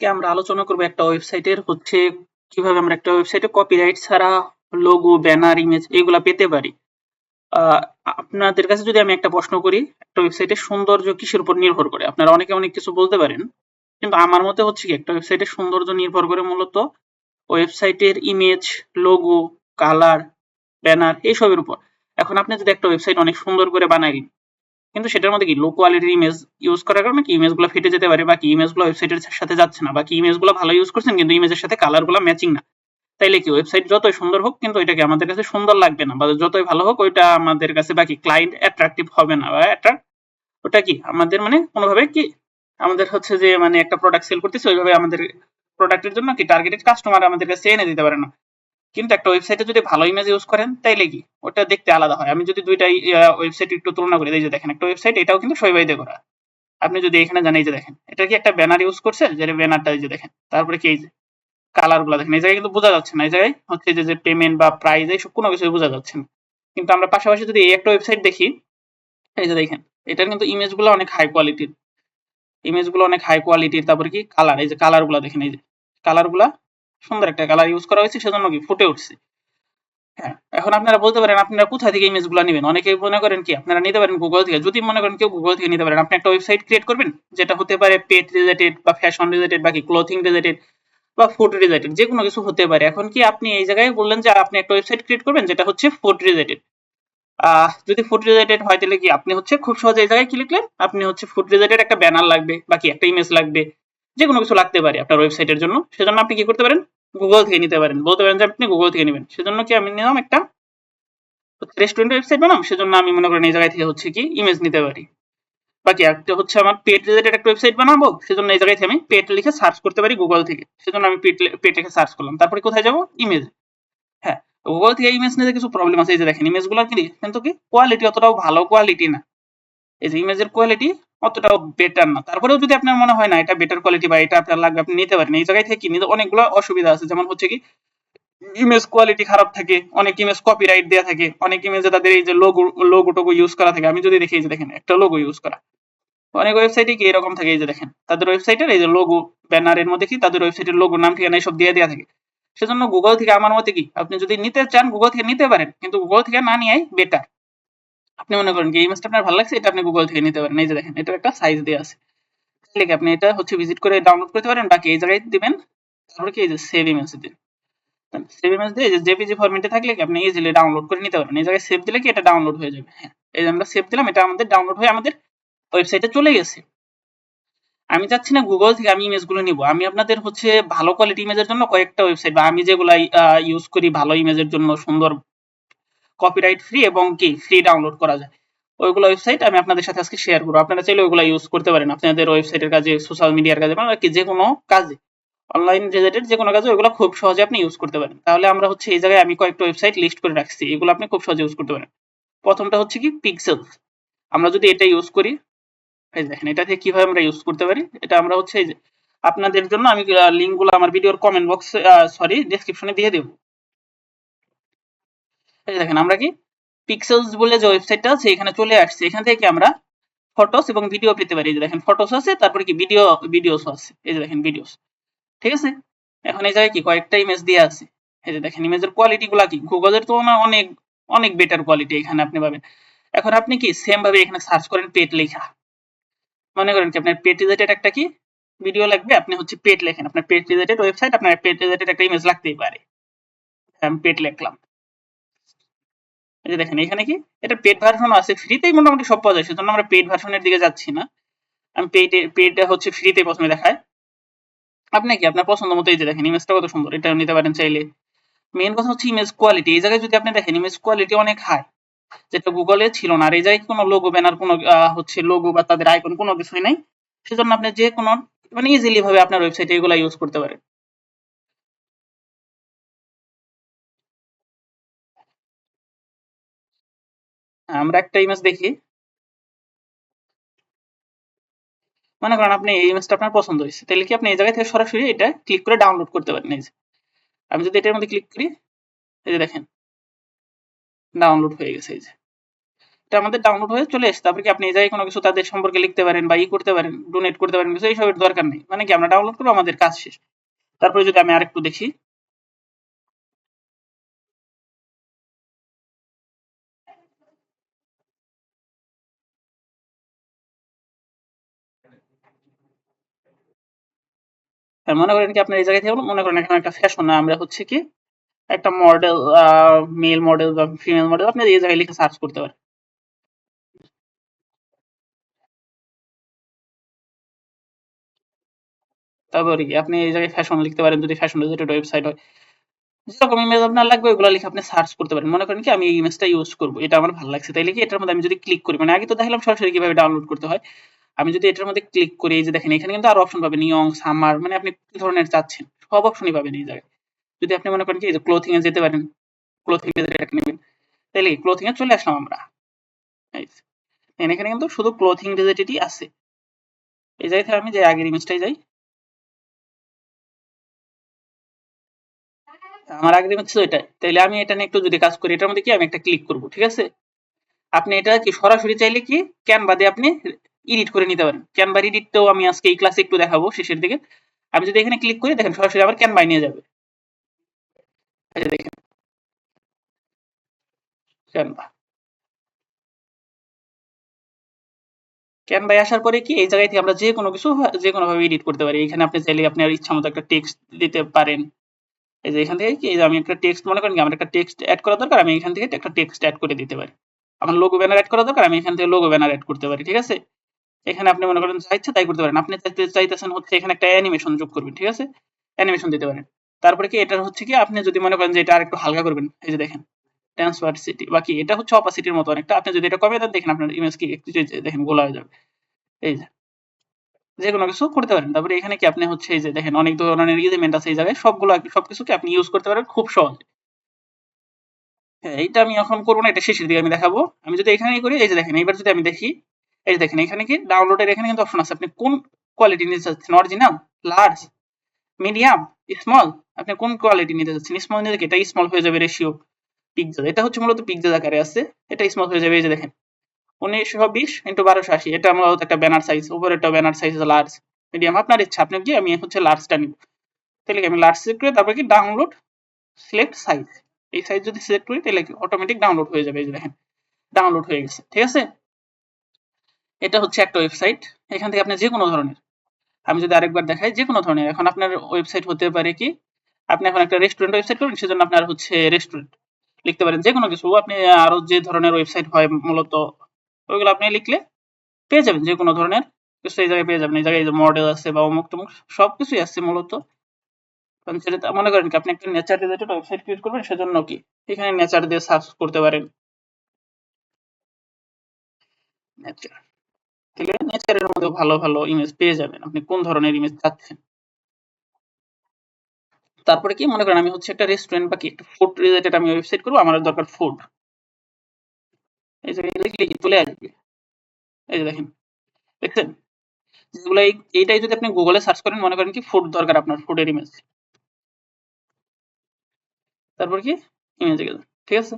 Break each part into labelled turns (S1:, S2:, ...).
S1: আজকে আমরা আলোচনা করব একটা ওয়েবসাইটের হচ্ছে কিভাবে আমরা একটা ওয়েবসাইটে কপিরাইট ছাড়া লোগো, ব্যানার, ইমেজ এগুলা পেতে পারি। আহ, আপনাদের কাছে যদি আমি একটা প্রশ্ন করি, একটা ওয়েবসাইটের সৌন্দর্য কিসের উপর নির্ভর করে? আপনারা অনেকে অনেক কিছু বলতে পারেন, কিন্তু আমার মতে হচ্ছে কি একটা ওয়েবসাইটের সৌন্দর্য নির্ভর করে মূলত ওয়েবসাইটের ইমেজ, লোগো, কালার, ব্যানার এইসবের উপর। এখন আপনি যদি একটা ওয়েবসাইট অনেক সুন্দর করে বানাই, কিন্তু সেটার মধ্যে কি লো কোয়ালিটির ইমেজ ইউজ করার কারণে কি ইমেজগুলো ফেটে যেতে পারে, বা কি ইমেজগুলো ওয়েবসাইটের সাথে যাচ্ছে না, বা কি ইমেজগুলো ভালো ইউজ করছেন কিন্তু ইমেজের সাথে কালারগুলো ম্যাচিং না, তাইলে কি ওয়েবসাইট যতই সুন্দর হোক কিন্তু ওইটাকে আমাদের কাছে সুন্দর লাগবে না, বা যতই ভালো হোক ওইটা আমাদের কাছে বাকি ক্লায়েন্ট অ্যাট্রাকটিভ হবে না, বা ওটা কি আমাদের মানে কোনোভাবে কি আমাদের হচ্ছে যে মানে একটা প্রোডাক্ট সেল করতেছে ওইভাবে আমাদের প্রোডাক্টের জন্য কি টার্গেটেড কাস্টমার আমাদের কাছে এনে দিতে পারে না। কিন্তু একটা ওয়েবসাইটে যদি ভালো ইমেজ ইউজ করেন তাইলে কি ওটা দেখতে আলাদা হয়। আমি যদি দুইটাই ওয়েবসাইট একটু তুলনা করি, এই যে দেখেন একটা ওয়েবসাইট, এটাও কিন্তু সই বাইদে করা। আপনি যদি এখানে জানেন, এই যে দেখেন এটা কি একটা ব্যানার ইউজ করছে, যে ব্যানারটা এই যে দেখেন, তারপরে কি এই যে কালার গুলা দেখেন, এই জায়গায় কিন্তু বোঝা যাচ্ছে না, এই জায়গায় হচ্ছে যে পেমেন্ট বা প্রাইস এইসব কোনো কিছু বোঝা যাচ্ছে না। কিন্তু আমরা পাশাপাশি যদি এই একটা ওয়েবসাইট দেখি, এই যে দেখেন এটার কিন্তু ইমেজ গুলো অনেক হাই কোয়ালিটির, তারপরে কি কালার, এই যে কালার গুলা দেখেন, এই যে কালার গুলা সুন্দর একটা কালার ইউজ করা হয়েছে, সেজন্য কি ফুটে উঠছে। হ্যাঁ, এখন আপনারা বলতে পারেন আপনারা কোথা থেকে ইমেজগুলো নেবেন? অনেকেই মনে করেন কি আপনারা নিতে পারেন গুগল থেকে। যদি মনে করেন কেউ গুগল থেকে নিতে পারেন, আপনি একটা ওয়েবসাইট ক্রিয়েট করবেন যেটা হতে পারে পেট রিলেটেড বা ফ্যাশন রিলেটেড বা কি ক্লোথিং রিলেটেড বা ফুড রিলেটেড, যে কোনো কিছু হতে পারে। এখন কি আপনি এই জায়গায় বললেন যে আপনি একটা ওয়েবসাইট ক্রিয়েট করবেন যেটা হচ্ছে ফুড রিলেটেড। যদি ফুড রিলেটেড হয় তাহলে কি আপনি হচ্ছে খুব সহজে এই জায়গায় কি লিখলেন, আপনি হচ্ছে ফুড রিলেটেড একটা ব্যানার লাগবে বা কি একটা ইমেজ লাগবে, যে কোনো কিছু লাগতে পারে আপনার ওয়েবসাইটের জন্য। সেজন্য আপনি কি করতে পারেন, গুগল থেকে নিতে পারেন। বলতে পারেন যে আপনি গুগল থেকে নেবেন, সেজন্য কি আমি নিলাম একটা রেস্টুরেন্ট ওয়েবসাইট বানাম, সেজন্য আমি মনে করেন এই জায়গায় থেকে হচ্ছে কি ইমেজ নিতে পারি। বাকি একটা হচ্ছে আমার পেট রিলেটেড একটা ওয়েবসাইট বানাবো, সেজন্য এই জায়গায় থেকে আমি পেট লিখে সার্চ করতে পারি গুগল থেকে, সেজন্য আমি পেট লিখে সার্চ করলাম। তারপরে কোথায় যাবো, ইমেজ। হ্যাঁ, গুগল থেকে ইমেজ নিতে কিছু প্রবলেম আছে। এই যে দেখেন ইমেজগুলো কিন্তু কি কোয়ালিটি অতটাও ভালো কোয়ালিটি না, এই যে ইমেজের কোয়ালিটি অতটাও বেটার না। তারপরেও যদি আপনার মনে হয় না এটা বেটার কোয়ালিটি বা এটা আপনার লাগবে, আপনি নিতে পারেন। এই জায়গায় থেকে নিতে অনেকগুলো অসুবিধা আছে, যেমন হচ্ছে কি ইমেজ কোয়ালিটি খারাপ থাকে, অনেক ইমেজ কপিরাইট দেওয়া থাকে, অনেক ইমেজে তাদের এই যে লোগো টোগো ইউজ করা থাকে। আমি যদি দেখি, এই যে দেখেন একটা লোগো ইউজ করা, অনেক ওয়েবসাইটে কি এরকম থাকে, এই যে দেখেন তাদের ওয়েবসাইটের এই যে লোগো, ব্যানারের মধ্যে কি তাদের ওয়েবসাইটের লোগো, নাম, ঠিকানা এইসব দিয়ে দেওয়া থাকে। সেজন্য গুগল থেকে আমার মতে কি আপনি যদি নিতে চান গুগল থেকে নিতে পারেন, কিন্তু গুগল থেকে না নিয়েই বেটার। আপনি মনে করেন যে এই ইমেজটা আপনার ভালো লাগছে, এটা আপনি গুগল থেকে নিতে পারেন। এই যে দেখেন এটা একটা সাইজ দেওয়া আছে, তাহলে কি আপনি এটা হচ্ছে ভিজিট করে ডাউনলোড করতে পারেন। বাকি এই জায়গায় দিবেন, তারপরে কি এই যে সেভ ইমেজ দিন। সেভ ইমেজ দিয়ে জেপিজি ফরম্যাটে থাকলে কি আপনি ইজিলি ডাউনলোড করে নিতে পারবেন। এই জায়গায় সেভ দিলে কি এটা ডাউনলোড হয়ে যাবে। হ্যাঁ, এই যে আমরা সেভ দিলাম, এটা আমাদের ডাউনলোড হয়ে আমাদের ওয়েবসাইটে চলে গেছে। আমি চাচ্ছি না গুগল থেকে আমি ইমেজগুলো নিব, আমি আপনাদের হচ্ছে ভালো কোয়ালিটি ইমেজের জন্য কয়েকটা ওয়েবসাইট, বা আমি যেগুলো ইউজ করি ভালো ইমেজের জন্য, সুন্দর কপিরাইট ফ্রি এবং কি ফ্রি ডাউনলোড করা যায়, ওইগুলো ওয়েবসাইট আমি আপনাদের সাথে আজকে শেয়ার করবো। আপনারা চাইলে ওইগুলো ইউজ করতে পারেন আপনাদের ওয়েবসাইটের কাজে, সোশ্যাল মিডিয়ার কাজে, মানে কি যে কোনো কাজে, অনলাইন রিলেটেড যে কোনো কাজে ওইগুলো খুব সহজে আপনি ইউজ করতে পারেন। তাহলে আমরা হচ্ছে এই জায়গায় আমি কয়েকটা ওয়েবসাইট লিস্ট করে রাখছি, এগুলো আপনি খুব সহজে ইউজ করতে পারেন। প্রথমটা হচ্ছে কি পিক্সেলস। আমরা যদি এটা ইউজ করি, এই দেখেন এটা থেকে কিভাবে আমরা ইউজ করতে পারি। এটা আমরা হচ্ছে এই যে আপনাদের জন্য আমি লিঙ্কগুলো আমার ভিডিওর কমেন্ট বক্সে সরি ডেসক্রিপশনে দিয়ে দেব। এই দেখেন আমরা কি পিক্সেলস বলে যে ওয়েবসাইটটা আছে এখানে চলে আসছে, এখান থেকে আমরা ফটোস এবং ভিডিও পেতে পারি। এই যে দেখেন ফটোস আছে, তারপরে কি ভিডিওস আছে, এই যে দেখেন ভিডিওস। ঠিক আছে, এখন এই জায়গায় কি কয়েকটা ইমেজ দিয়ে আছে। এই যে দেখেন ইমেজের কোয়ালিটি গুলা কি গুগলের তুলনায় অনেক অনেক বেটার কোয়ালিটি এখানে আপনি পাবেন। এখন আপনি কি সেম ভাবে এখানে সার্চ করেন পেট লেখা, মনে করেন কি আপনার পেট রিলেটেড একটা কি ভিডিও লাগবে, আপনি হচ্ছে পেট লেখেন, আপনার পেট রিলেটেড ওয়েবসাইট, আপনার পেট রিলেটেড একটা ইমেজ লাগতেই পারে। আমি পেট লিখলাম, এই যে দেখেন এখানে কি এটা পেড ভার্সন আছে, ফ্রিতেই মোটামুটি সব পাওয়া যায়, সেজন্য আমরা পেড ভার্সনের দিকে যাচ্ছি না। আমি পেডটা হচ্ছে ফ্রিতে প্রথমে দেখায়। আপনি কি আপনার পছন্দ মতো এই যে দেখেন ইমেজটা কত সুন্দর, এটা নিতে পারেন চাইলে। মেইন কথা হচ্ছে ইমেজ কোয়ালিটি, এই জায়গায় যদি আপনি দেখেন ইমেজ কোয়ালিটি অনেক হাই, যেটা গুগলে ছিল না। আর এই জায়গায় কোনো লোগো ব্যানার, কোনো হচ্ছে লোগো বা তাদের আইকন কোনো কিছুই নাই, সেজন্য আপনি যে কোনো মানে ইজিলি ভাবে আপনার ওয়েবসাইটে এগুলো ইউজ করতে পারেন। আমরা একটা ইমেজ দেখি, মনে করেন আপনি এই ইমেজটা আপনার পছন্দ হয়েছে, তাহলে কি আপনি এই জায়গা থেকে সরাসরি এটা ক্লিক করে ডাউনলোড করতে পারেন। এই যে আমি যদি এটার মধ্যে ক্লিক করি, এই যে দেখেন ডাউনলোড হয়ে গেছে। এই যে এটা আমাদের ডাউনলোড হয়ে চলে এসেছে। তারপরে কি আপনি এই জায়গায় কোনো কিছু তাদের সম্পর্কে লিখতে পারেন বা করতে পারেন, ডোনেট করতে পারেন, কিছু এইসবের দরকার নেই। মানে কি আমরা ডাউনলোড করবো, আমাদের কাজ শেষ। তারপরে যদি আমি আরেকটু দেখি, মনে করেন কি আপনার এই জায়গায় থেকে মনে করেন এখানে একটা ফ্যাশন, আমরা হচ্ছে কি একটা মডেল, মেল মডেল বা ফিমেল মডেল, আপনি এই জায়গায় লিখে সার্চ করতে পারেন। তারপরে কি আপনি এই জায়গায় ফ্যাশন লিখতে পারেন, যদি ফ্যাশন রিলেটেড ওয়েবসাইট হয়। যেরকম ইমেজ আপনার লাগবে ওগুলো লিখে আপনি সার্চ করতে পারেন। মনে করেন কি আমি এই ইমেজটা ইউজ করবো, এটা আমার ভালো লাগছে, তাইলে কি এটার মধ্যে আমি যদি ক্লিক করি, মানে আগে তো দেখালাম সরাসরি কিভাবে ডাউনলোড করতে হয়, আমি যদি এটার মধ্যে ক্লিক করি, এই যে দেখেন এখানে কিন্তু আরো অপশন পাবেন, ইয়ং, সামার, মানে আপনি কি ধরনের চাচ্ছেন সব অপশনই পাবেন এই জায়গায়। যদি আপনি মনে করেন কি এই যে ক্লোথিং এ যেতে পারেন, ক্লোথিং এ যেটা নেবেন, তাইলে ক্লোথিং এ চলে আসলাম আমরা। এই যে, এখানে কিন্তু শুধু ক্লোথিং রিলেটেডই আছে। এই জায়গায় থেকে আমি যে আগের ইমেজটাই যাই, আমার আগের ইমেজ ছিল এটাই, তাইলে আমি এটা নিয়ে একটু যদি কাজ করি, এটার মধ্যে কি আমি একটা ক্লিক করব, ঠিক আছে। আপনি এটা কি সরাসরি চাইলে কি ক্যানভা দিয়ে আপনি এডিট করে নিতে পারেন। ক্যানভা এডিটটাও আমি আজকে এই ক্লাসে একটু দেখাবো শেষের দিকে। আমি যদি এখানে ক্লিক করি, দেখেন সরাসরি আবার ক্যানভায় নিয়ে যাবে। এই যে দেখেন ক্যানভা, ক্যানভায় আসার পরে কি এই জায়গায় থেকে আমরা যে কোনো কিছু যে কোনো ভাবে এডিট করতে পারি। এখানে আপনি চাইলে আপনার ইচ্ছা মতো একটা টেক্সট দিতে পারেন। এই যে এখান থেকে কি এই যে আমি একটা টেক্সট, মনে করেন কি আমার একটা টেক্সট অ্যাড করা দরকার, আমি এখান থেকে একটা টেক্সট অ্যাড করে দিতে পারি। আমার লোগো ব্যানার অ্যাড করা দরকার, আমি এখান থেকে লোগো ব্যানার অ্যাড করতে পারি, ঠিক আছে। এখানে আপনি মনে করেন যা ইচ্ছা তাই করতে পারেন। আপনি চাইতেছেন হচ্ছে এখানে একটা অ্যানিমেশন যোগ করবেন, ঠিক আছে, অ্যানিমেশন দিতে পারেন। তারপরে কি এটা হচ্ছে কি আপনি যদি মনে করেন যে এটা আরেকটু হালকা করবেন, এই যে দেখেন ট্রান্সপারেন্সিটি বাকি এটা হচ্ছে অপাসিটির মতো অনেকটা, আপনি যদি এটা কমিয়ে দেন দেখেন আপনার ইমেজ কি একটু দেখেন গোলা হয়ে যাবে। এই যে যে কোনো কিছু করতে পারেন। তারপরে এখানে কি আপনি হচ্ছে এই যে দেখেন অনেক ধরনের এলিমেন্ট আছে এই জায়গায়, সবগুলো সবকিছুকে আপনি ইউজ করতে পারেন খুব সহজে। হ্যাঁ, এইটা আমি এখন করবো না, এটা শেষের দিকে আমি দেখাবো। আমি যদি এখানেই করি, এই যে দেখেন এইবার যদি আমি দেখি, এই যে দেখেন এখানে কি ডাউনলোডের এখানে কিন্তু অপশন আছে, আপনি কোন কোয়ালিটি নিতে চাচ্ছেন, অরিজিনাল, লার্জ, মিডিয়াম, স্মল, আপনি কোন কোয়ালিটি নিতে চাচ্ছেন। স্মল নিলে কি এটা স্মল হয়ে যাবে, রেশিও পিক্সেল, এটা হচ্ছে মূলত পিক্সেল আকারে আছে, এটা স্মল হয়ে যাবে। এই যে দেখেন 1920 × 1280, এটা মূলত একটা ব্যানার সাইজ, উপরেরটা ব্যানার সাইজ লার্জ, মিডিয়াম আপনার ইচ্ছা, আপনি কি আমি হচ্ছে লার্জটা নিব, তাহলে আমি লার্জ সিলেক্ট করে তারপর কি ডাউনলোড সিলেক্ট সাইজ, এই সাইজ যদি সিলেক্ট করি তাহলে কি অটোমেটিক ডাউনলোড হয়ে যাবে। এই যে দেখেন ডাউনলোড হয়ে গেছে, ঠিক আছে। এটা হচ্ছে একটা ওয়েবসাইট, এখান থেকে আপনি যে কোনো ধরনের, আমি যদি আরেকবার দেখাই, যে কোনো ধরনের এখন আপনার ওয়েবসাইট হতে পারে কি, আপনি এখন একটা রেস্টুরেন্ট ওয়েবসাইট করবেন, সেজন্য আপনার হচ্ছে রেস্টুরেন্ট লিখতে পারেন, যে কোনো কিছু আপনি আরো যে ধরনের ওয়েবসাইট হয় মূলত ওইগুলো আপনি লিখলে পেয়ে যাবেন, যে কোনো ধরনের কিছু এই জায়গায় পেয়ে যাবেন। এই জায়গায় মডেল আছে বা অমুক তমুক সবকিছুই আছে মূলত। কারণ সেটা মনে করেন কি আপনি একটা নেচার রিলেটেড ওয়েবসাইট ক্রিয়েট করবেন, সেজন্য কি এখানে নেচার দিয়ে সার্চ করতে পারেন, নেচার, তাহলে নেচারের মধ্যে ভালো ভালো ইমেজ পেয়ে যাবেন, আপনি কোন ধরনের ইমেজ চাচ্ছেন। তারপরে কি মনে করেন আমি হচ্ছে একটা রেস্টুরেন্ট বা কি একটা ফুড রিলেটেড আমি ওয়েবসাইট করবো, আমার দরকার ফুড, এই জায়গায় লিখলে কি চলে আসবে। এই যে দেখেন, দেখছেন যেগুলো এইটাই যদি আপনি গুগলে সার্চ করেন, মনে করেন কি ফুড দরকার আপনার, ফুডের ইমেজ, তারপর কি ইমেজে গেলেন, ঠিক আছে।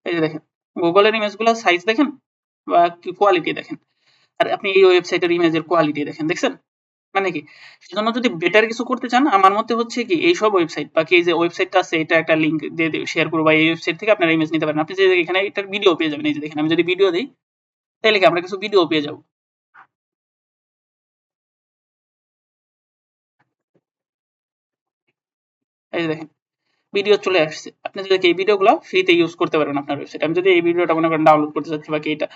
S1: এই যে দেখেন গুগলের ইমেজগুলো সাইজ দেখেন বা কি কোয়ালিটি দেখেন, আর আপনি এই ওয়েবসাইটের ইমেজের কোয়ালিটি দেখেন, দেখছেন মানে কি। সেজন্য যদি বেটার কিছু করতে চান, আমার মতে হচ্ছে কি এইসব ওয়েবসাইট বা কি এই যে ওয়েবসাইটটা আছে, এটা একটা লিঙ্ক দিয়ে শেয়ার করবো, বা এই ওয়েবসাইট থেকে আপনারা ইমেজ নিতে পারেন। আপনি যে এখানে এটার ভিডিও পেয়ে যাবেন, এই যে দেখেন আমি যদি ভিডিও দিই তাহলে কি আমরা কিছু ভিডিও পেয়ে যাবো। এই যে দেখেন ভিডিও চলে আসছে, আপনি যদি এই ভিডিওগুলো ফ্রিতে ইউজ করতে পারবেন আপনার ওয়েবসাইট। আমি যদি এই ভিডিওটা মনে করেন ডাউনলোড করতে চাচ্ছি বা কি এটা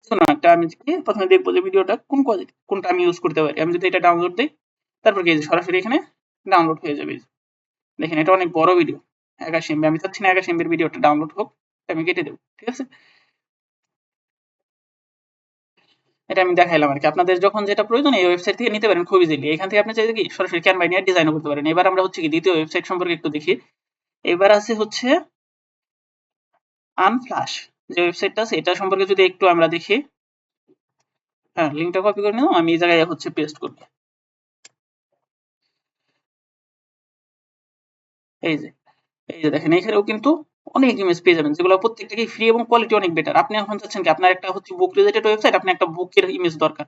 S1: শোনো একটা, আমি কি প্রথমে দেখবো যে ভিডিওটা কোন কোয়ালিটি, কোনটা আমি ইউজ করতে পারি। আমি যদি এটা ডাউনলোড দিই, তারপর কি সরাসরি এখানে ডাউনলোড হয়ে যাবে। দেখেন এটা অনেক বড় ভিডিও, 81 MB, আমি চাচ্ছি না 81 MB ভিডিওটা ডাউনলোড হোক, আমি কেটে দেবো, ঠিক আছে। এটা আমি দেখাইলাম আর কি, আপনাদের যখন যেটা প্রয়োজন এই ওয়েবসাইট থেকে নিতে পারেন খুব ইজিলি। এখান থেকে আপনি চাইলে কি সরাসরি ক্যানভা নিয়ে ডিজাইনও করতে পারেন। এবার আমরা হচ্ছে কি দ্বিতীয় ওয়েবসাইট সম্পর্কে একটু দেখি। এবার আছে হচ্ছে আনফ্লাশ, যে ওয়েবসাইটটা আছে এটা সম্পর্কে যদি একটু আমরা দেখি। হ্যাঁ, লিঙ্কটা কপি করে নিলাম, আমি এই জায়গায় হচ্ছে পেস্ট করব। এই যে এই যে দেখেন এখানেও কিন্তু অনেক ইমেজ পেয়ে যাবেন, যেগুলো প্রত্যেকটাই ফ্রি এবং কোয়ালিটি অনেক বেটার। আপনি এখন চাচ্ছেন কি আপনার একটা হচ্ছে বুক রিলেটেড ওয়েবসাইট, আপনি একটা বুকের ইমেজ দরকার,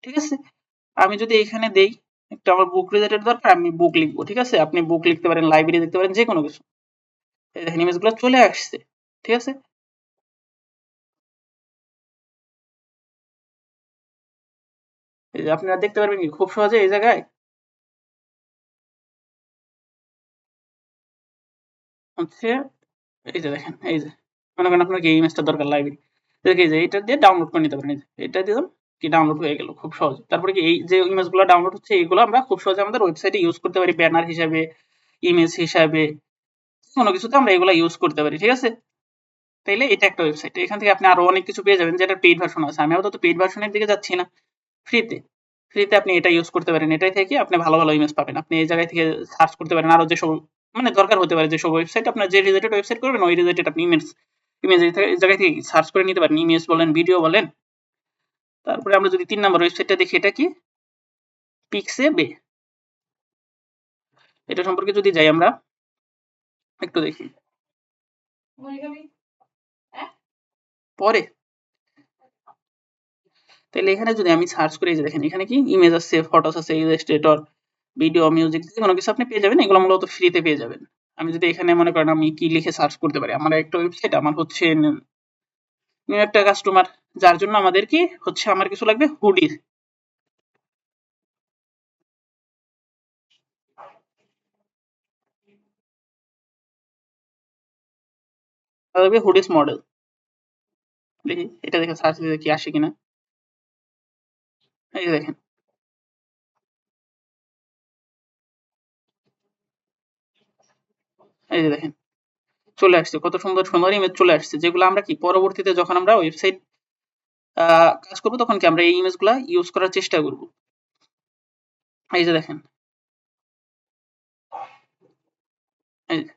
S1: ঠিক আছে? আমি যদি এখানে দেই একটা আমার বুক রিলেটেড দরকার, আমি বুক লিখবো, ঠিক আছে? আপনি বুক লিখতে পারেন, লাইব্রেরি লিখতে পারেন, যে কোনো কিছু। এই দেখেন ইমেজগুলো চলে আসছে, ঠিক আছে? এই যে আপনারা দেখতে পারবেন কি খুব সহজে এই জায়গায় হচ্ছে, এই যে দেখেন, এই যে মনে করেন আপনার কি এই ইমেজটা দরকার লাইব্রেরি, দেখি যে এটা দিয়ে ডাউনলোড করে নিতে পারেন, এই যে এটা দিলাম, কি ডাউনলোড হয়ে গেল খুব সহজে। তারপরে কি এই যে ইমেজগুলো ডাউনলোড হচ্ছে এইগুলো আমরা খুব সহজে আমাদের ওয়েবসাইটে ইউজ করতে পারি, ব্যানার হিসাবে, ইমেজ হিসাবে, কোনো কিছুতে আমরা এগুলো ইউজ করতে পারি, ঠিক আছে? তাইলে এটা একটা ওয়েবসাইট, এখান থেকে আপনি আরো অনেক কিছু পেয়ে যাবেন, যেটা পেইড ভার্সন আছে। আমি আপাতত পেইড ভার্সনের দিকে যাচ্ছি না, ফ্রিতে, ফ্রিতে আপনি এটা ইউজ করতে পারেন। এটাই থেকে আপনি ভালো ভালো ইমেজ পাবেন। আপনি এই জায়গায় থেকে সার্চ করতে পারেন আরো যেসব মানে দরকার হতে পারে, যেসব ওয়েবসাইট আপনার যে রিলেটেড ওয়েবসাইট করবেন ওই রিলেটেড আপনি ইমেজ ইমেজ এই জায়গায় থেকে সার্চ করে নিতে পারেন, ইমেজ বলেন, ভিডিও বলেন। তারপরে আমরা যদি 3 নাম্বার ওয়েবসাইটটা দেখি, এটা কি পিক্সে বে, এটা সম্পর্কে যদি যাই আমরা একটু দেখি পরে, তাহলে এখানে যদি আমি সার্চ করি, যে দেখেন এখানে কি ইমেজ আছে, ফটোস আছে, ইলাস্ট্রেটর, ভিডিও, মিউজিক, যে কোনো কিছু আপনি পেয়ে যাবেন, এগুলো মূলত ফ্রিতে পেয়ে যাবেন। আমি যদি এখানে মনে করেন আমি কি লিখে সার্চ করতে পারি, আমার একটা ওয়েবসাইট, আমার হচ্ছে নিউ একটা কাস্টমার, যার জন্য আমাদের কি হচ্ছে আমার কিছু লাগবে হুডি, লাগবে হুডিস মডেল, দেখি এটা দেখে সার্চ দিতে কি আসে কিনা। এই যে দেখেন, এই যে দেখেন চলে আসছে, কত সুন্দর সুন্দর ইমেজ চলে আসছে, যেগুলো আমরা কি পরবর্তীতে যখন আমরা ওয়েবসাইট কাজ করবো তখন কি আমরা এই ইমেজগুলা ইউজ করার চেষ্টা করব। এই যে দেখেন, এই যে,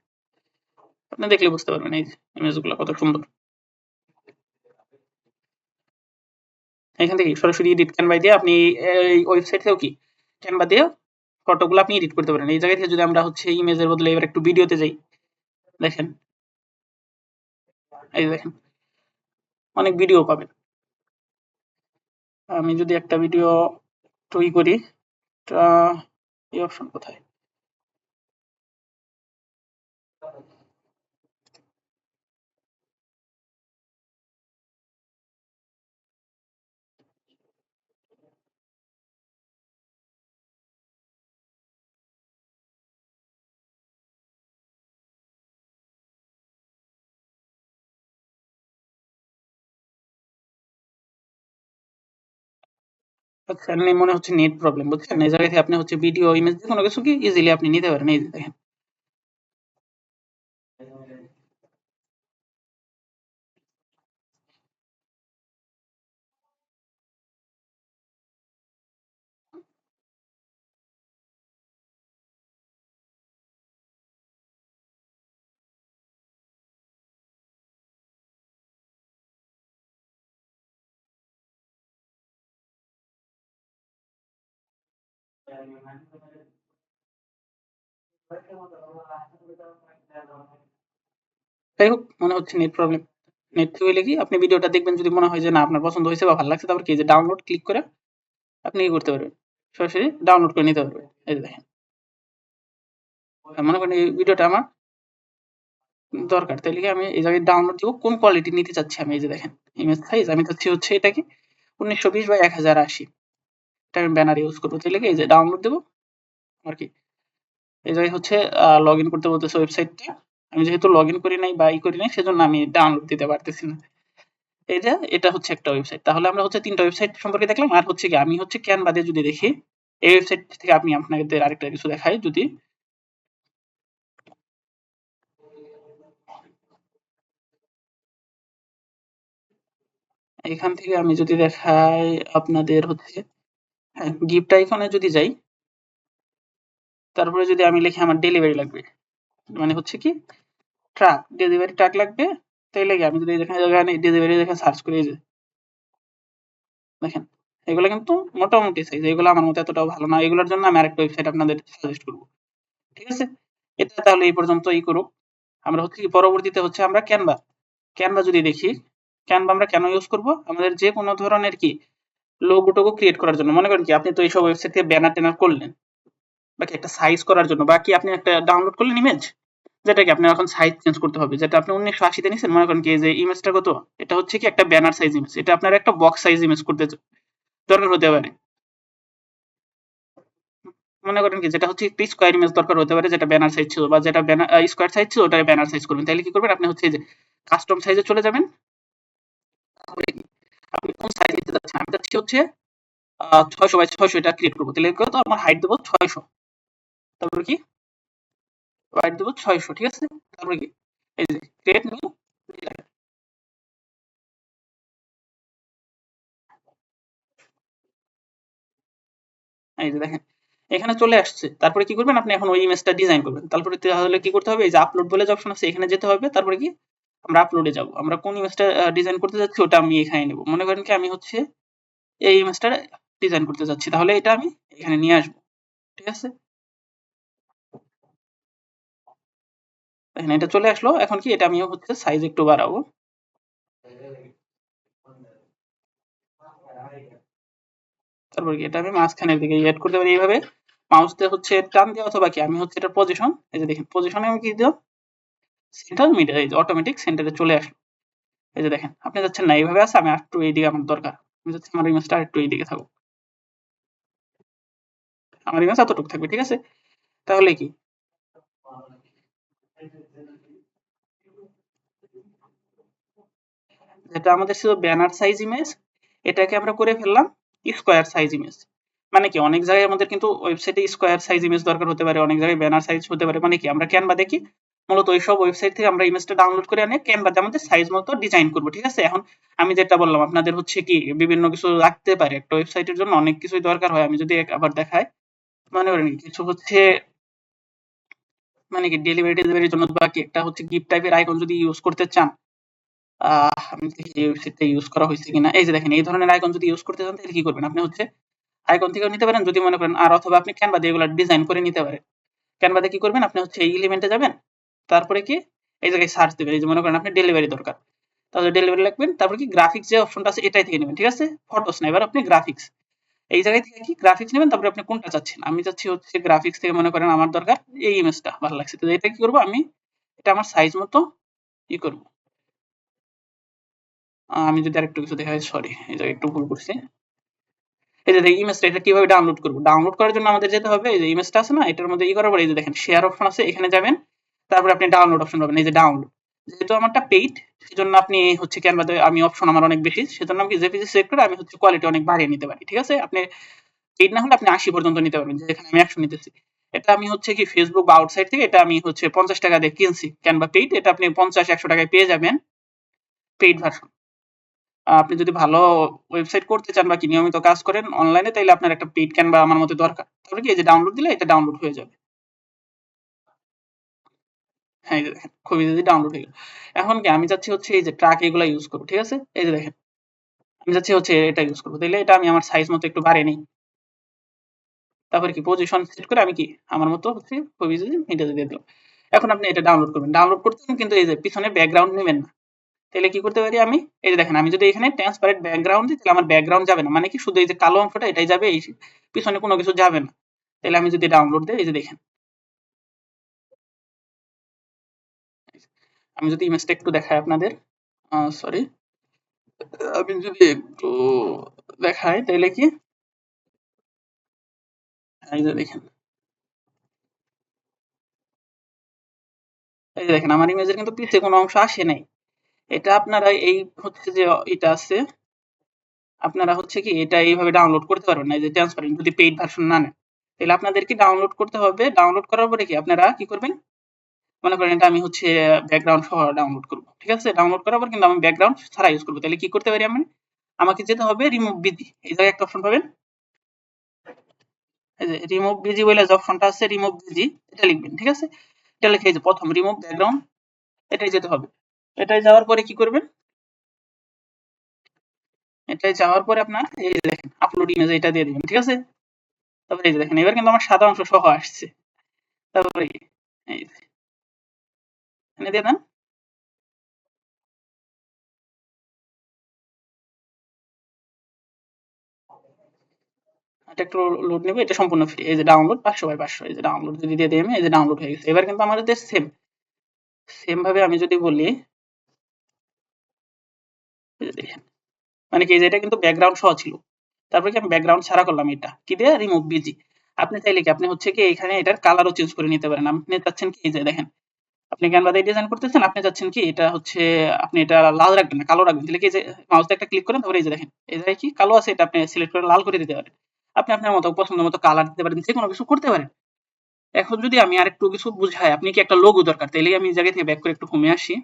S1: আপনি দেখলে বুঝতে পারবেন এই যে ইমেজগুলো কত সুন্দর। এখান থেকে সরাসরি এডিট ক্যানভা দিয়ে আপনি এই ওয়েবসাইট থেকেও কি ক্যানভা দিয়ে ফটোগুলো আপনি এডিট করতে পারেন। এই জায়গা থেকে যদি আমরা হচ্ছে ইমেজের বদলে এবার একটু ভিডিওতে যাই, দেখেন, এই দেখেন অনেক ভিডিও পাবেন। আমি যদি একটা ভিডিও তৈরি করি, তা এই অপশন কোথায়, আচ্ছা মনে হচ্ছে নেট প্রবলেম, বুঝছেন? এই জায়গা থেকে আপনি হচ্ছে ভিডিও, ইমেজ, যে কোনো কিছু কি ইজিলি আপনি নিতে পারেন। এই যে দেখেন, যাই হোক মনে হচ্ছে নেট প্রবলেম। নেট হইলে কি আপনি ভিডিওটা দেখবেন, যদি মনে হয় যে না আপনার পছন্দ হয়েছে বা ভালো লাগছে, তারপর কি যে ডাউনলোড ক্লিক করে আপনি কি করতে পারবেন, সরাসরি ডাউনলোড করে নিতে পারবেন। এই যে দেখেন, মনে করেন এই ভিডিওটা আমার দরকার, তাইলে কি আমি এই জায়গায় ডাউনলোড দিব, কোন কোয়ালিটি নিতে চাচ্ছি আমি। এই যে দেখেন ইমেজ সাইজ আমি চাচ্ছি হচ্ছে এটা কি 1920 বাই 1080, এটা আমি ব্যানার ইউজ করবো, তাইলে কি এই যে ডাউনলোড দেবো। আর কি এই জায়গায় হচ্ছে লগ ইন করতে বলতেছে ওয়েবসাইটটা, আমি যেহেতু লগ ইন করি নাই বা করি নাই, সেজন্য আমি ডাউনলোড দিতে পারতেছি না। এই যে এটা হচ্ছে একটা ওয়েবসাইট, তাহলে আমরা হচ্ছে 3টা ওয়েবসাইট সম্পর্কে দেখলাম। আর হচ্ছে কি আমি হচ্ছে ক্যানভা দিয়ে যদি দেখি, এই ওয়েবসাইট থেকে আপনি আপনাদের আরেকটা কিছু দেখাই, যদি এখান থেকে আমি যদি দেখাই আপনাদের হচ্ছে, হ্যাঁ গিফট আইকনে যদি যাই, তারপরে যদি আমি লিখি আমার ডেলিভারি লাগবে, মানে হচ্ছে কি ট্রাক, ডেলিভারি ট্রাক লাগবে, তাইলে কি আমি যদি এখানে ডেলিভারি দেখে সার্চ করি, এই যে দেখেন এগুলো কিন্তু মোটামুটি সাইজ, এগুলো আমার মতে এতটাও ভালো না, এগুলোর জন্য আমি আরেকটা ওয়েবসাইট আপনাদের সাজেস্ট করবো, ঠিক আছে? এটা তাহলে এই পর্যন্তই করুক। আমরা হচ্ছে কি পরবর্তীতে হচ্ছে আমরা ক্যানভা যদি দেখি, ক্যানভা আমরা কেন ইউজ করব? আমাদের যে কোনো ধরনের কি লোগো টোগো ক্রিয়েট করার জন্য। মনে করেন কি আপনি তো এইসব ওয়েবসাইট থেকে ব্যানার ট্যানার করলেন, বা কি একটা সাইজ করার জন্য, বা কি আপনি একটা ডাউনলোড করলেন ইমেজ, যেটাকে আপনার এখন সাইজ চেঞ্জ করতে হবে, যেটা আপনি 1980 তে নিছেন। মনে করেন কি যে ইমেজটা কত, এটা হচ্ছে কি একটা ব্যানার সাইজ ইমেজ, এটা আপনার একটা বক্স সাইজ ইমেজ করতে দরকার হতে পারে। মনে করেন কি যেটা হচ্ছে একটি স্কোয়ার ইমেজ দরকার হতে পারে, যেটা ব্যানার সাইজ ছিল, বা যেটা ব্যানার স্কোয়ার সাইজ ছিল ওটা ব্যানার সাইজ করবেন। তাহলে কি করবেন? আপনি হচ্ছে এই যে কাস্টম সাইজে চলে যাবেন। তারপরে কি আপনি কোন সাইজ নিতে চাচ্ছেন? আমি চাচ্ছি হচ্ছে 600 বাই 600 এটা ক্রিয়েট করবো। তাহলে কত? আমার হাইট দেবো 600, তারপরে কি ওয়াইড দেবো 600, ঠিক আছে? তারপরে কি এই যে ক্রিয়েট নিউ, এই যে দেখেন এখানে চলে আসছে। তারপরে কি করবেন? আপনি এখন ওই ইমেজটা ডিজাইন করবেন। তারপরে তাহলে কি করতে হবে? এই যে আপলোড বলে যে অপশন আছে এখানে যেতে হবে। তারপরে কি আমরা আপলোডে যাব। আমরা কোন ইমেজটা ডিজাইন করতে যাচ্ছি ওটা আমি এখানে নেব। মনে করেন কি আমি হচ্ছে এই ইমেজটা ডিজাইন করতে যাচ্ছি, তাহলে এটা আমি এখানে নিয়ে আসবো, ঠিক আছে? দেখেন এটা চলে আসলো। এখন কি এটা আমি হচ্ছে সাইজ একটু বাড়াবো। তারপর কি এটা আমি মাঝখানের দিকে এড করতে পারি এইভাবে মাউস দিয়ে হচ্ছে টান দিয়ে, অথবা কি আমি হচ্ছে এটা পজিশন, এই যে দেখেন পজিশনে আমি কি দিলাম, সেন্টার মিডল, এই যে অটোমেটিক সেন্টারে চলে আসলো। এই যে দেখেন আপনি যাচ্ছেন না এইভাবে আছে, আমি একটু এইদিকে আমার দরকার, আমি যাচ্ছি আমার ইমেজটা একটু এইদিকে থাকুক, আমার ইমেজ এতটুকু থাকবে, ঠিক আছে? তাহলে কি যেটা আমাদের ছিল ব্যানার সাইজ ইমেজ, এটাকে আমরা করে ফেললাম স্কোয়ার সাইজ ইমেজ। মানে কি অনেক জায়গায় আমাদের কিন্তু ওয়েবসাইটে স্কোয়ার সাইজ ইমেজ দরকার হতে পারে, অনেক জায়গায় ব্যানার সাইজ হতে পারে। মানে কি আমরা ক্যানভা দেখি মূলত ওইসব ওয়েবসাইট থেকে আমরা ইমেজটা ডাউনলোড করে আনে ক্যানভাতে আমাদের সাইজ মতো ডিজাইন করবো, ঠিক আছে? এখন আমি যেটা বললাম আপনাদের হচ্ছে কি বিভিন্ন কিছু লাগতে পারে, একটা ওয়েবসাইটের জন্য অনেক কিছুই দরকার হয়। আমি যদি আবার দেখাই, মনে করেন কিছু হচ্ছে মানে কি ডেলিভারি টেলিভারির জন্য, বা কি একটা হচ্ছে গিফট টাইপের আইকন যদি ইউজ করতে চান, আমি দেখি এই ওয়েবসাইটটা ইউজ করা হয়েছে কিনা। এই যে দেখেন এই ধরনের আইকন যদি ইউজ করতে চান তাহলে কি করবেন? আপনি হচ্ছে আইকন থেকেও নিতে পারেন যদি মনে করেন, আর অথবা আপনি ক্যানভা দিয়ে এগুলো ডিজাইন করে নিতে পারেন। ক্যানভাতে কি করবেন? আপনি হচ্ছে এই এলিমেন্টে যাবেন, তারপরে কি এই জায়গায় সার্চ দিবেন। এই যে মনে করেন আপনি ডেলিভারি দরকার, তাহলে ডেলিভারি লিখবেন। তারপর কি গ্রাফিক্স যে অপশনটা আছে এটাই থেকে নেবেন, ঠিক আছে? ফটোস না, এবার আপনি গ্রাফিক্স এই জায়গায় থেকে কি গ্রাফিক্স নেবেন। তারপরে আপনি কোনটা চাচ্ছেন? আমি চাচ্ছি হচ্ছে গ্রাফিক্স থেকে মনে করেন আমার দরকার এই ইমেজটা ভালো লাগছে, তো এটা কি করবো আমি, এটা আমার সাইজ মতো ই করবো। আমি যদি আরেকটু কিছু দেখাই, সরি এই জায়গায় একটু ভুল করছি। এই যে ইমেজটা এটা কিভাবে ডাউনলোড করবো? ডাউনলোড করার জন্য আমাদের যেতে হবে, এই যে ইমেজটা আছে না, এটার মধ্যে ই করার পরে এই যে দেখেন শেয়ার অপশন আছে, এখানে যাবেন। তারপরে আপনি ডাউনলোড অপশন পাবেন, এই যে ডাউনলোড। যেহেতু আমারটা পেইড, সেজন্য আপনি হচ্ছে ক্যানভাতে আমি অপশন আমার অনেক বেশি, সেজন্য আমি জেপিজি সিলেক্ট করে আমি হচ্ছে কোয়ালিটি অনেক বাড়িয়ে নিতে পারি, ঠিক আছে? আপনি পেইড না হলে আপনি 80 পর্যন্ত নিতে পারবেন, যেখানে আমি 100 নিতেছি। এটা আমি হচ্ছে কি ফেসবুক বা আউটসাইড থেকে এটা আমি হচ্ছে 50 টাকা দিয়ে কিনছি ক্যানভা পেইড, এটা আপনি 50-100 টাকায় পেয়ে যাবেন পেইড ভার্সন। আপনি যদি ভালো ওয়েবসাইট করতে চান বা কি নিয়মিত কাজ করেন অনলাইনে, তাইলে আপনার একটা পেইড ক্যানভা আমার মতে দরকার। তাহলে কি এই যে ডাউনলোড দিলে এটা ডাউনলোড হয়ে যাবে। হ্যাঁ, এই যে দেখেন খুব ইজিলি ডাউনলোড হয়ে গেল। এখন কি আমি চাচ্ছি হচ্ছে এই যে ট্রাক এগুলা ইউজ করব, ঠিক আছে? এই যে দেখেন আমি চাচ্ছি হচ্ছে এটা ইউজ করব। তাইলে এটা আমি আমার সাইজ মতো একটু বাড়িয়ে নেই। তারপরে কি পজিশন সেট করে আমি কি আমার মতো হচ্ছে খুব ইজিলি এটা দিয়ে দিলাম। এখন আপনি এটা ডাউনলোড করবেন। ডাউনলোড করতে কিন্তু এই যে পিছনে ব্যাকগ্রাউন্ড নেবেন না। তাহলে কি করতে পারি আমি? এই যে দেখেন আমি যদি এখানে ট্রান্সপারেন্ট ব্যাকগ্রাউন্ড দিই তাহলে আমার ব্যাকগ্রাউন্ড যাবে না। মানে কি শুধু এই যে কালো অংশটা এটাই যাবে, এই পিছনে কোনো কিছু যাবে না। তাহলে আমি যদি ডাউনলোড দেই, এই যে দেখেন আমি যদি ইমেজটা একটু দেখাই আপনাদের, সরি, আমি যদি একটু দেখাই তাহলে কি এই যে দেখেন, এই যে দেখেন আমার ইমেজের কিন্তু পিছে কোনো অংশ আসে নাই। এটা আপনারা এই হচ্ছে যে এটা আছে, আপনারা হচ্ছে কি এটা এইভাবে ডাউনলোড করতে পারবেন না, এই যে ট্রান্সপারেন্ট যদি পেইড ভার্সন না নেন। তাহলে আপনাদের কি ডাউনলোড করতে হবে। ডাউনলোড করার পরে কি আপনারা কি করবেন? মনে করেন এটা আমি হচ্ছে ব্যাকগ্রাউন্ড সহ ডাউনলোড করব, ঠিক আছে? ডাউনলোড করার পর কিন্তু আমি ব্যাকগ্রাউন্ড ছাড়া ইউজ করব। তাহলে কি করতে পারি আমি? আমাকে যেতে হবে রিমুভ বিজি, এই জায়গায় একটা অপশন পাবেন, এই যে রিমুভ বিজি বলে যে অপশনটা আছে রিমুভ বিজি, এটা লিখবেন, ঠিক আছে? এটা লিখে এই যে প্রথম রিমুভ ব্যাকগ্রাউন্ড, এটাই যেতে হবে। এটাই যাওয়ার পরে কি করবেন? এটাই যাওয়ার পরে আপনার এই যে দেখেন আপলোড ইমেজ এটা দিয়ে দিবেন, ঠিক আছে? তারপরে এই যে দেখেন এবার কিন্তু আমার সাদা অংশ সহ আসছে। তারপরে এই যে এখানে দিয়ে দেন। এটা একটু লোড নেবে, এটা সম্পূর্ণ ফ্রি। এই যে ডাউনলোড 500/500, এই যে ডাউনলোড যদি দিয়ে দিই আমি, এই যে ডাউনলোড হয়ে গেছে। এবার কিন্তু আমাদের সেম ভাবে আমি যদি বলি, এই যে দেখেন, মানে কি যে এটা কিন্তু ব্যাকগ্রাউন্ড সহ ছিল। তারপরে কি আমি ব্যাকগ্রাউন্ড ছাড়া করলাম, এটা কি দিয়ে রিমুভ বিজি। আপনি চাইলে কি আপনি হচ্ছে কি এখানে এটার কালারও চেঞ্জ করে নিতে পারেন। আপনি চাচ্ছেন কি, এই যে দেখেন আপনি ক্যানভা দিয়ে ডিজাইন করতেছেন, আপনি চাচ্ছেন কি এটা হচ্ছে আপনি এটা লাল রাখবেন না, কালো রাখবেন। তাহলে কি যে মাউসে একটা ক্লিক করেন, তারপরে এই যে দেখেন এই জায়গায় কি কালো আছে, এটা আপনি সিলেক্ট করে লাল করে দিতে পারেন। আপনি আপনার মতো পছন্দ মতো কালার দিতে পারেন, যে কোনো কিছু করতে পারেন। এখন যদি আমি আরেকটু কিছু বুঝাই, আপনি কি একটা লোগো দরকার, তাইলে আমি এই জায়গা থেকে ব্যাক করে একটু হোমে আসি।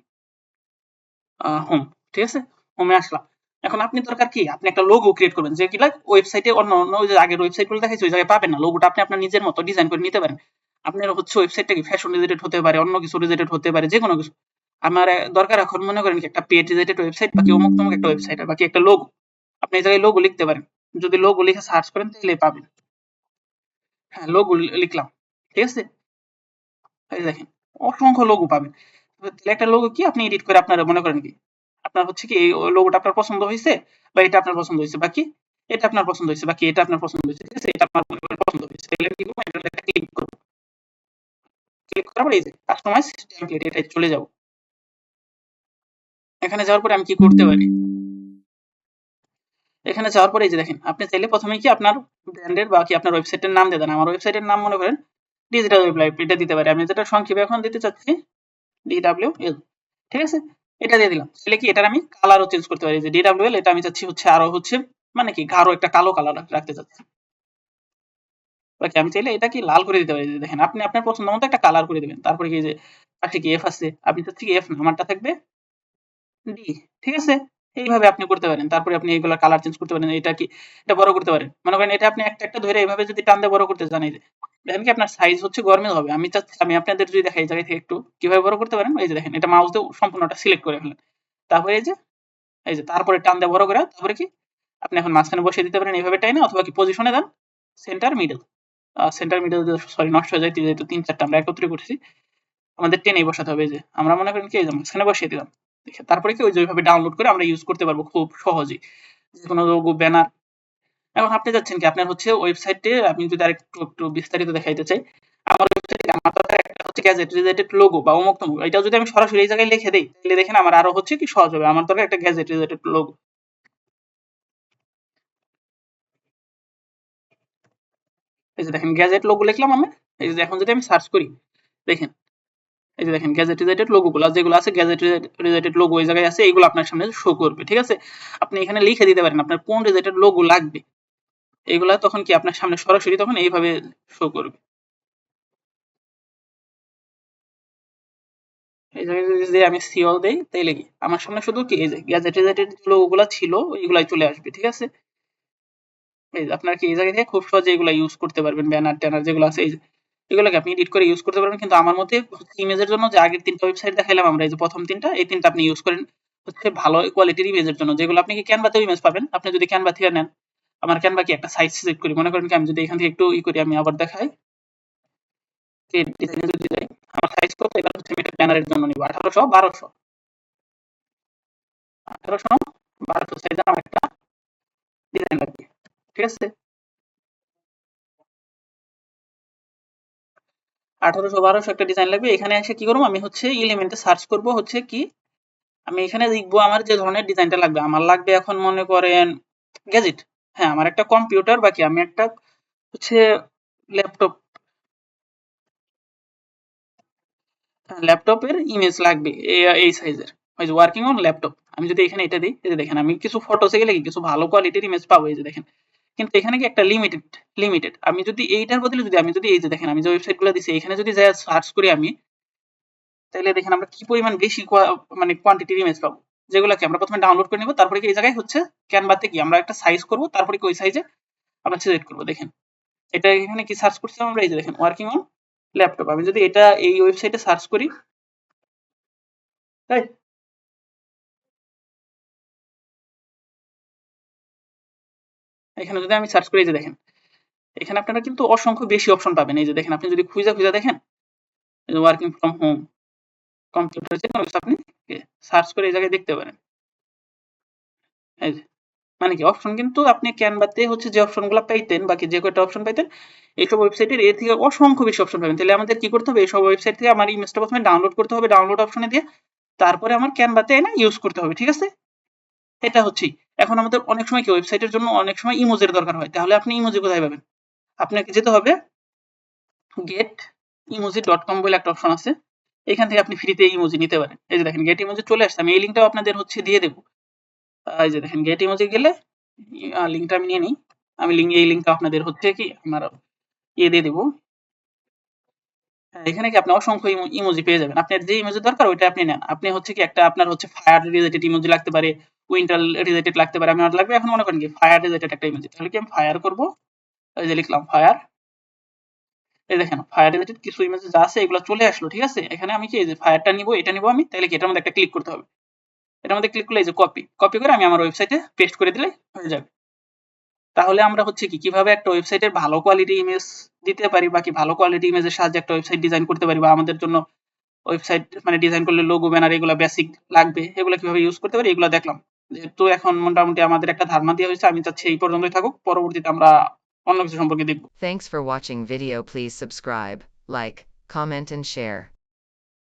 S1: হোম, ঠিক আছে, হোমে আসলাম। এখন আপনি দরকার কি আপনি একটা লোগো ক্রিয়েট করবেন, যে কিনা ওয়েবসাইটে অন্য অন্য ওই যে আগের ওয়েবসাইটগুলো দেখাইছে ওই জায়গায় পাবেন না। লোগোটা আপনি আপনার নিজের মতো ডিজাইন করে নিতে পারেন। আপনার হচ্ছে ওয়েবসাইটটা কি ফ্যাশন রিলেটেড হতে পারে, অন্য কিছু রিলেটেড হতে পারে, যে কোনো কিছু। আমার দরকার এখন মনে করেন কি একটা পেজ রিলেটেড ওয়েবসাইট, বাকি অমুক তমুক একটা ওয়েবসাইট, আর বাকি একটা লোগো। আপনি এই জায়গায় লোগো লিখতে পারেন। যদি লোগো লিখে সার্চ করেন তাহলে পাবেন। হ্যাঁ, লোগো লিখলাম, ঠিক আছে। এই দেখেন অসংখ্য লোগো পাবেন। তাহলে একটা লোগো কি আপনি এডিট করে আপনার মনে করেন কি আপনার হচ্ছে কি এই লোগোটা আপনার পছন্দ হয়েছে, বা এটা আপনার পছন্দ হয়েছে, বাকি এটা আপনার পছন্দ হয়েছে, বাকি এটা আপনার পছন্দ হয়েছে, ঠিক আছে, এটা আপনার মনে করেন পছন্দ হয়েছে, তাহলে আমি কি করবো, এটা একটা ক্লিক করবো। ক্লিক করার পরে এই যে কাস্টমাইজ টেমপ্লেট, এটা চলে যাব। এখানে যাওয়ার পরে আমি কি করতে পারি, এখানে যাওয়ার পরে এই যে দেখেন আপনি চাইলে প্রথমে কি আপনার ব্র্যান্ডের বা কি আপনার ওয়েবসাইটের নাম দিয়ে দেন। আমার ওয়েবসাইটের নাম মনে করেন ডিজিটাল ওয়েব লাইফ, এটা দিতে পারি। আমি যেটা সংক্ষেপে এখন দিতে চাচ্ছি DWL, ঠিক আছে, এটা দিয়ে দিলাম। তাহলে কি এটার আমি কালারও চেঞ্জ করতে পারি, যে DWL এটা আমি চাচ্ছি হচ্ছে আরো হচ্ছে মানে কি গাঢ় একটা কালো কালার রাখতে চাচ্ছি। বাকি আমি চাইলে এটা কি লাল করে দিতে পারি। যে দেখেন আপনি আপনার পছন্দ মতো একটা কালার করে দিবেন। তারপরে কি যে পাশে কি এফ আছে, আমি চাচ্ছি এফ না, আমারটা থাকবে ডি, ঠিক আছে। এইভাবে আপনি করতে পারেন। তারপরে আপনি এইগুলা কালার চেঞ্জ করতে পারেন। এটা কি এটা বড় করতে পারেন। মনে করেন এটা আপনি একটা একটা ধরে এইভাবে যদি টান দিয়ে বড় করতে চান, এই যে দেখেন কি আপনার সাইজ হচ্ছে গরমিল হবে। আমি চাচ্ছি আমি আপনাদের যদি দেখাই এই জায়গা থেকে একটু কিভাবে বড় করতে পারেন। এই যে দেখেন এটা মাউস দিয়ে সম্পূর্ণটা সিলেক্ট করে ফেলেন। তারপরে এই যে তারপরে টান দিয়ে বড় করে, তারপরে কি আপনি এখন মাঝখানে বসিয়ে দিতে পারেন এইভাবে টাইনে, অথবা কি পজিশনে then centre middle. Centre middle sorry নষ্ট হয়ে যায়, যেহেতু ৩-৪টা আমরা একত্রে করছি, আমাদের টেনেই বসাতে হবে। এই যে আমরা মনে করেন কি এই যে মাঝখানে বসিয়ে দিলাম। তারপরে কি ওই যে ওইভাবে ডাউনলোড করে আমরা ইউজ করতে পারবো খুব সহজেই, যে কোনো লোগো ব্যানার। এখন আপনি যাচ্ছেন কি আপনার হচ্ছে ওয়েবসাইটে, আমি যদি আরেকটু একটু বিস্তারিত দেখাইতে চাই, আমার ওয়েবসাইটে আমার দরকার একটা হচ্ছে গ্যাজেট রিলেটেড লোগো বা অমুক তমুক, এটা যদি আমি সরাসরি এই জায়গায় লিখে দেই, তাহলে দেখেন আমার আরো হচ্ছে কি সহজ হবে। আমার দরকার একটা গ্যাজেট রিলেটেড লোগো। এই যে দেখেন গ্যাজেট লোগো লিখলাম আমি। এই যে এখন যদি আমি সার্চ করি, দেখেন এই যে দেখেন গ্যাজেট রিলেটেড লোগোগুলো যেগুলো আছে, গ্যাজেট রিলেটেড লোগো এই জায়গায় আছে, এইগুলো আপনার সামনে শো করবে, ঠিক আছে। আপনি এখানে লিখে দিতে পারেন আপনার কোন রিলেটেড লোগো লাগবে। এইগুলা তখন কি আপনার সামনে সরাসরি তখন এইভাবে শো করবে। এই জায়গায় যদি আমি সিওল দেই, তাইলে কি আমার সামনে শুধু কি এই যে গ্যাজেট রিলেটেড লোগোগুলো ছিল ওইগুলাই চলে আসবে, ঠিক আছে। এই যে আপনার কি এই জায়গা থেকে খুব সহজে এগুলা ইউজ করতে পারবেন। ব্যানার ট্যানার যেগুলো আছে এই যে এগুলোকে আপনি এডিট করে ইউজ করতে পারবেন। কিন্তু আমার মতে ইমেজের জন্য যে আগের ৩টা ওয়েবসাইট দেখাইলাম আমরা, এই যে প্রথম ৩টা, এই ৩টা আপনি ইউজ করেন হচ্ছে ভালো কোয়ালিটির ইমেজের জন্য, যেগুলো আপনি কি ক্যানভাতেও ইমেজ পাবেন। আপনি যদি ক্যানভা থেকে নেন, আমার ক্যানভা কি একটা সাইজ সিলেক্ট করি, মনে করেন কি আমি যদি এখান থেকে একটু করি, আমি আবার দেখাই, ডিজাইনে যদি যাই, আমার সাইজ কত, এবার হচ্ছে আমি একটা ব্যানারের জন্য নিব 1800/1200, 1800/1200 সাইজের আমার একটা ডিজাইন লাগবে, ঠিক আছে। 1800/1200 একটা ডিজাইন লাগবে। এখানে এসে কি করবো, আমি হচ্ছে এলিমেন্টে সার্চ করব হচ্ছে কি, আমি এখানে লিখবো আমার যে ধরনের ডিজাইনটা লাগবে। আমার লাগবে এখন মনে করেন গ্যাজেট। হ্যাঁ, আমার একটা কম্পিউটার বাকি আমি একটা হচ্ছে ল্যাপটপ, ল্যাপটপের ইমেজ লাগবে এই সাইজের, ওই যে ওয়ার্কিং অন ল্যাপটপ। আমি যদি এখানে এটা দিই, এই যে দেখেন আমি কিছু ফটোসে গেলে কি কিছু ভালো কোয়ালিটির ইমেজ পাবো, এই যে দেখেন। কিন্তু এখানে কি একটা লিমিটেড আমি যদি এইটার বদলে যদি আমি যদি এই যে দেখেন আমি যে ওয়েবসাইটগুলো দিছি এখানে যদি যাই সার্চ করি আমি, তাহলে দেখেন আমরা কি পরিমাণ বেশি মানে কোয়ান্টিটির ইমেজ পাবো, যেগুলোকে আমরা প্রথমে ডাউনলোড করে নেব। তারপরে কি এই জায়গায় হচ্ছে ক্যানভাতে কি আমরা একটা সাইজ করব, তারপরে কি ওই সাইজে আমরা সিলেক্ট করব। দেখেন এটা এখানে কি সার্চ করছিলাম আমরা, এই যে দেখেন ওয়ার্কিং অন ল্যাপটপ। আমি যদি এটা এই ওয়েবসাইটে সার্চ করি, তাই এখানে যদি আমি সার্চ করি, এই যে দেখেন এখানে আপনারা কিন্তু অসংখ্য বেশি অপশন পাবেন। এই যে দেখেন আপনি যদি খুঁজে দেখেন, ওয়ার্কিং ফ্রম হোম, কম্পিউটারে যে কোনো কিছু আপনি সার্চ করে এই জায়গায় দেখতে পারেন। এই যে মানে কি অপশন কিন্তু আপনি ক্যানভাতে হচ্ছে যে অপশনগুলো পাইতেন বাকি যে কয়টা অপশন পাইতেন এইসব ওয়েবসাইটের এর থেকে অসংখ্য বেশি অপশন পাবেন। তাহলে আমাদের কি করতে হবে, এইসব ওয়েবসাইট থেকে আমার ইমেজটা প্রথমে ডাউনলোড করতে হবে, ডাউনলোড অপশনে দিয়ে তারপরে আমার ক্যানভাতে এনে ইউজ করতে হবে, ঠিক আছে? এটা হচ্ছেই। এখন আমাদের অনেক সময় কি ওয়েবসাইটের জন্য অনেক সময় ইমোজির দরকার হয়, তাহলে আপনি ইমোজি কোথায় পাবেন? আপনাকে যেতে হবে getiemoji.com বলে একটা অপশন আছে, এখান থেকে আপনি ফ্রিতে ইমোজি নিতে পারেন। এই যে দেখেন গেট ইমোজি চলে আসছে, আমি এই লিঙ্কটাও আপনাদের হচ্ছে দিয়ে দেবো। এই যে দেখেন গেট ইমোজি গেলে লিঙ্কটা আমি নিয়ে নিই, আমি এই লিঙ্কটা আপনাদের হচ্ছে কি আমার দিয়ে দেবো। এখানে কি আপনি অসংখ্য ইমোজি পেয়ে যাবেন, আপনার যে ইমোজি দরকার ওইটা আপনি নেন। আপনি হচ্ছে কি একটা আপনার হচ্ছে ফায়ার রিলেটেড ইমোজি লাগতে পারে, উইন্টার রিলেটেড লাগতে পারে, আমার লাগবে এখন মনে করেন কি ফায়ার রিলেটেড একটা ইমোজি, তাহলে কি আমি ফায়ার করবো, এই যে লিখলাম ফায়ার, এই দেখেন ফায়ার রিলেটেড কিছু ইমেজ যা আছে এগুলো চলে আসলো, ঠিক আছে? এখানে আমি কি এই যে ফায়ারটা নিব, এটা নিব আমি, তাহলে কি এটার মধ্যে একটা ক্লিক করতে হবে, এটার মধ্যে ক্লিক করলে এই যে কপি করে আমি আমার ওয়েবসাইটে পেস্ট করে দিলে হয়ে যাবে। তাহলে আমরা হচ্ছে কি কিভাবে একটা ওয়েবসাইটের ভালো কোয়ালিটি ইমেজ দিতে পারি বা কি ভালো কোয়ালিটি ইমেজের সাহায্যে একটা ওয়েবসাইট ডিজাইন করতে পারি বা আমাদের জন্য ওয়েবসাইট মানে ডিজাইন করলে লোগো ব্যানার এগুলো বেসিক লাগবে, এগুলো কিভাবে ইউজ করতে পারি এগুলো দেখলাম। যেহেতু এখন মোটামুটি আমাদের একটা ধারণা দেওয়া হয়েছে, আমি চাচ্ছি এই পর্যন্তই থাকুক, পরবর্তীতে আমরা অন্য কিছু সম্পর্কে দেখব।
S2: Thanks for watching video. Please subscribe, like, comment and share.